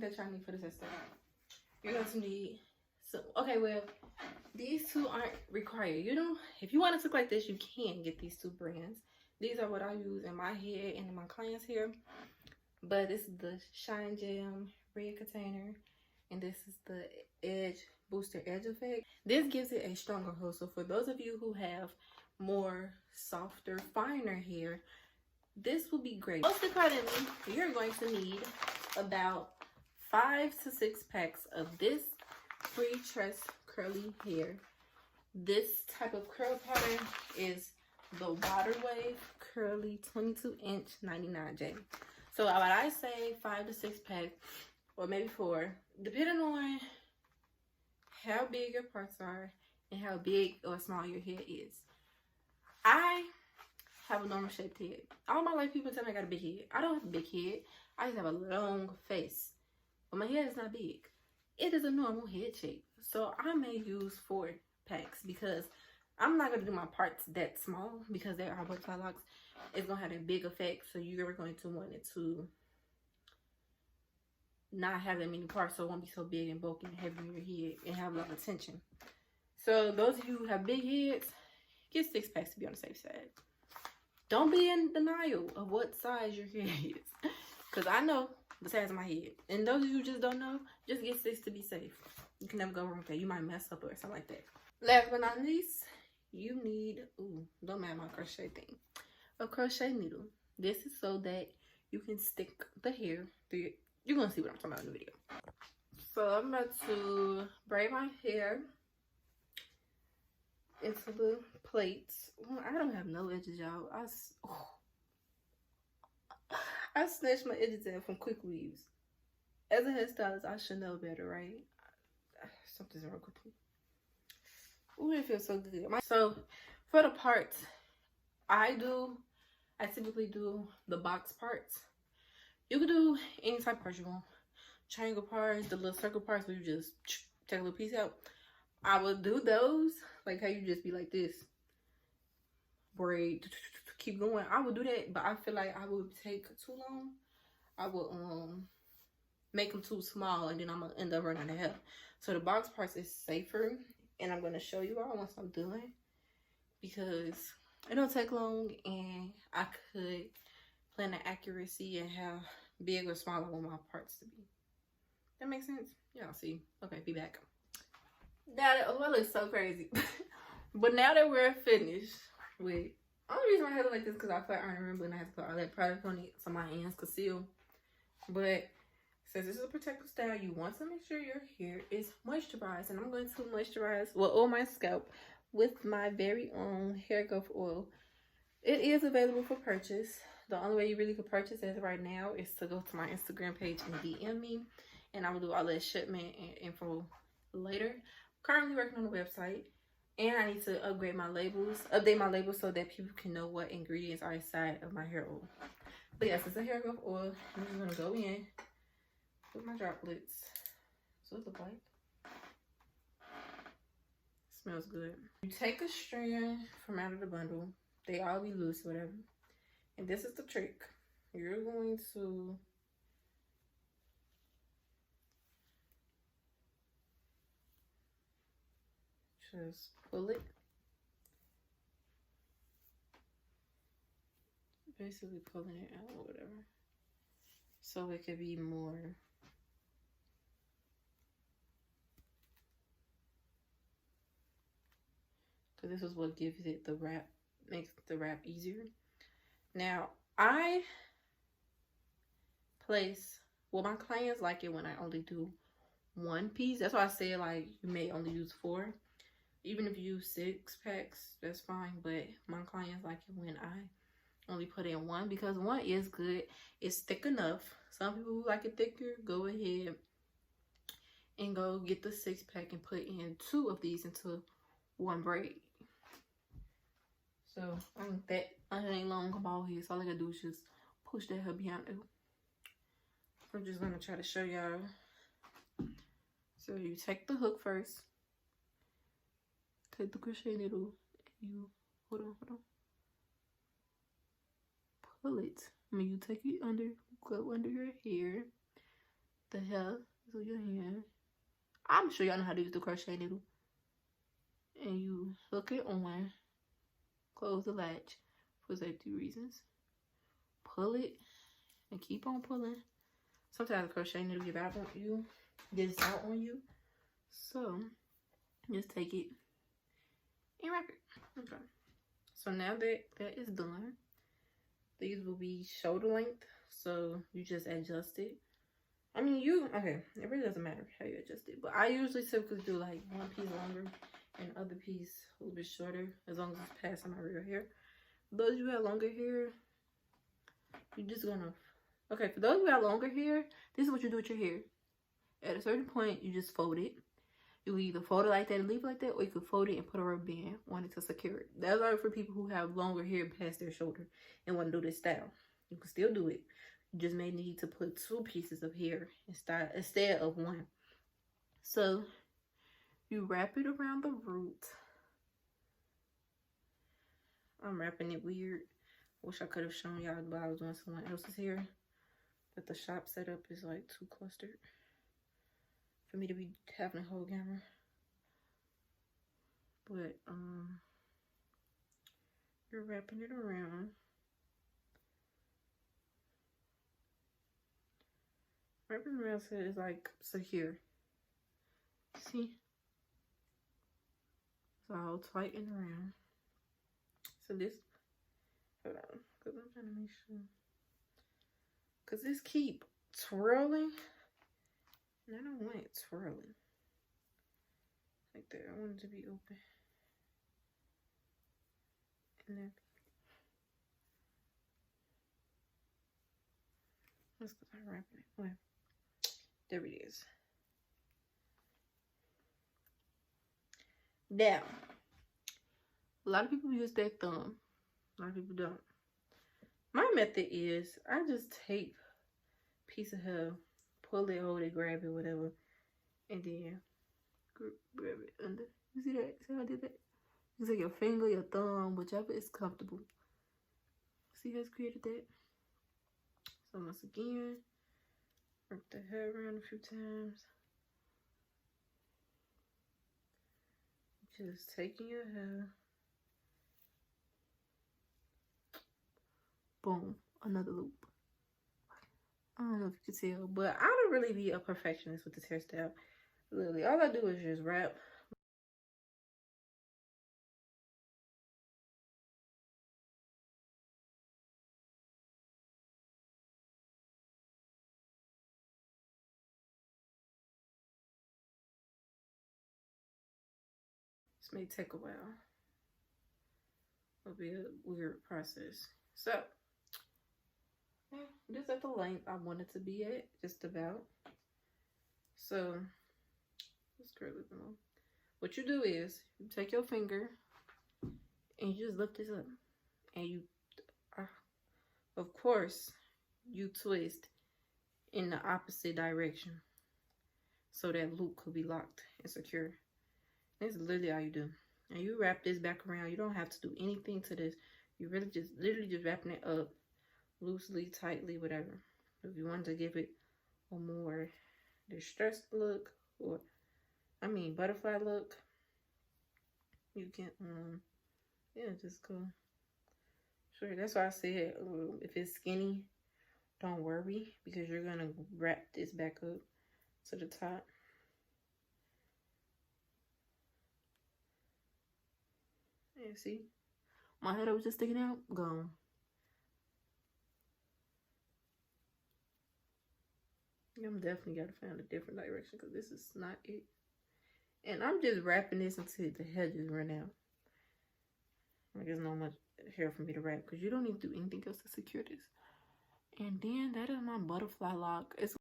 that y'all need for this system? You're going to need some. Okay, well, these two aren't required. You know, if you want to look like this, you can get these two brands. These are what I use in my hair and in my clients' hair. But this is the Shine Gem red container, and this is the Edge Booster Edge Effect. This gives it a stronger hold. So for those of you who have more softer, finer hair, this will be great. Most importantly, you're going to need about 5 to 6 packs of this free tress curly hair. This type of curl pattern is the Water Wave Curly 22-inch 99J. So what I say 5 to 6 packs, or maybe 4, depending on how big your parts are and how big or small your head is. I have a normal shaped head. All my life people tell me I got a big head. I don't have a big head. I just have a long face. But my head is not big. It is a normal head shape. So I may use 4 packs because I'm not going to do my parts that small because they are butterfly locks. It's going to have a big effect. So you're going to want it to not have that many parts so it won't be so big and bulky and heavy in your head and have a lot of tension. So those of you who have big heads, get 6 packs to be on the safe side. Don't be in denial of what size your hair is. Because I know the size of my head. And those of you who just don't know, just get 6 to be safe. You can never go wrong with that. You might mess up or something like that. Last but not least, you need, don't mind my crochet thing, a crochet needle. This is so that you can stick the hair through your, you're going to see what I'm talking about in the video. So I'm about to braid my hair into the plaits. I don't have no edges, y'all. I snatched my edges out from Quick Weaves. As a hairstylist, I should know better, right? Something's wrong with me. Ooh, it feels so good. So for the parts, I typically do the box parts. You can do any type of parts you want. Triangle parts, the little circle parts where you just take a little piece out. I would do those, like how you just be like this. Braid, keep going. I would do that, but I feel like I would take too long. I would make them too small, and then I'm gonna end up running out of hair. So the box parts is safer, and I'm gonna show you all once I'm done because it don't take long, and I could plan the accuracy and how big or small I want my parts to be. That makes sense? Y'all see? Okay, be back. Now that, I look so crazy. But now that we're finished with, only reason I had it like this because I feel like I remember and I had to put all that product on it so my hands could seal. But since this is a protective style, you want to make sure your hair is moisturized. And I'm going to moisturize, well, on my scalp with my very own hair growth oil. It is available for purchase. The only way you really could purchase it right now is to go to my Instagram page and DM me. And I will do all that shipment and info later. Currently working on the website. And I need to update my labels so that people can know what ingredients are inside of my hair oil. But yes, it's a hair growth oil. I'm just going to go in with my droplets. So it looks like. Smells good. You take a strand from out of the bundle. They all be loose, whatever. And this is the trick. You're going to just pull it. Basically pulling it out or whatever. So it could be more. Because this is what gives it the wrap, makes the wrap easier. Now, I place, well, my clients like it when I only do 1 piece. That's why I say like you may only use 4. Even if you use 6 packs, that's fine. But my clients like it when I only put in 1 because 1 is good. It's thick enough. Some people who like it thicker, go ahead and go get the 6 pack and put in 2 of these into 1 braid. So I ain't long ball here, so all I gotta do is just push that hair behind it. I'm just gonna try to show y'all. So you take the hook first. Take the crochet needle. You hold on. Pull it. I mean, you take it under, go under your hair. the hair to your hand. I'm sure y'all know how to use the crochet needle. And you hook it on, close the latch for safety reasons. Pull it and keep on pulling. Sometimes the crochet needle gets out on you. So just take it and wrap it. Okay. So now that that is done, these will be shoulder length. So you just adjust it. I mean, okay, it really doesn't matter how you adjust it. But I usually typically do like one piece longer and other piece a little bit shorter, as long as it's passing my real hair. For those of you who have longer hair, you're just gonna, okay, for those of you who have longer hair, this is what you do with your hair. At a certain point, you just fold it. You can either fold it like that and leave it like that, or you could fold it and put a rubber band on it to secure it. That's all for people who have longer hair past their shoulder and want to do this style. You can still do it. You just may need to put 2 pieces of hair instead of 1. So you wrap it around the root. I'm wrapping it weird. Wish I could have shown y'all while I was doing someone else's hair, but the shop setup is like too clustered for me to be having a whole camera. But you're wrapping it around. Wrapping around so it's like secure. See? So I'll tighten around. So this, hold on, because I'm trying to make sure. Because this keep twirling. And I don't want it twirling. Like that. I want it to be open. And then that's because I'm wrapping it. Well, there it is. Now, a lot of people use their thumb. A lot of people don't. My method is I just take a piece of hair, pull it, hold it, grab it, whatever, and then grab it under. You see that? See how I did that? You take your finger, your thumb, whichever is comfortable. See how it's created that? So once again, work the hair around a few times. Just taking your hair. Boom, another loop. I don't know if you can tell, but I don't really be a perfectionist with this hairstyle. Literally, all I do is just wrap. This may take a while. It'll be a weird process. So, yeah, this is at the length I want it to be at, just about. So, let's curl it down. What you do is, you take your finger, and you just lift this up. And you, of course, you twist in the opposite direction. So that loop could be locked and secure. That's literally all you do. And you wrap this back around. You don't have to do anything to this. You really just literally just wrapping it up loosely, tightly, whatever. If you want to give it a more distressed look, or I mean butterfly look, you can yeah, just go. Sure, that's why I said if it's skinny, don't worry, because you're gonna wrap this back up to the top. Yeah, see? My head was just sticking out, gone. I'm definitely gotta find a different direction because this is not it. And I'm just wrapping this until the hair just run out. Like there's not much hair for me to wrap because you don't need to do anything else to secure this. And then that is my butterfly lock. It's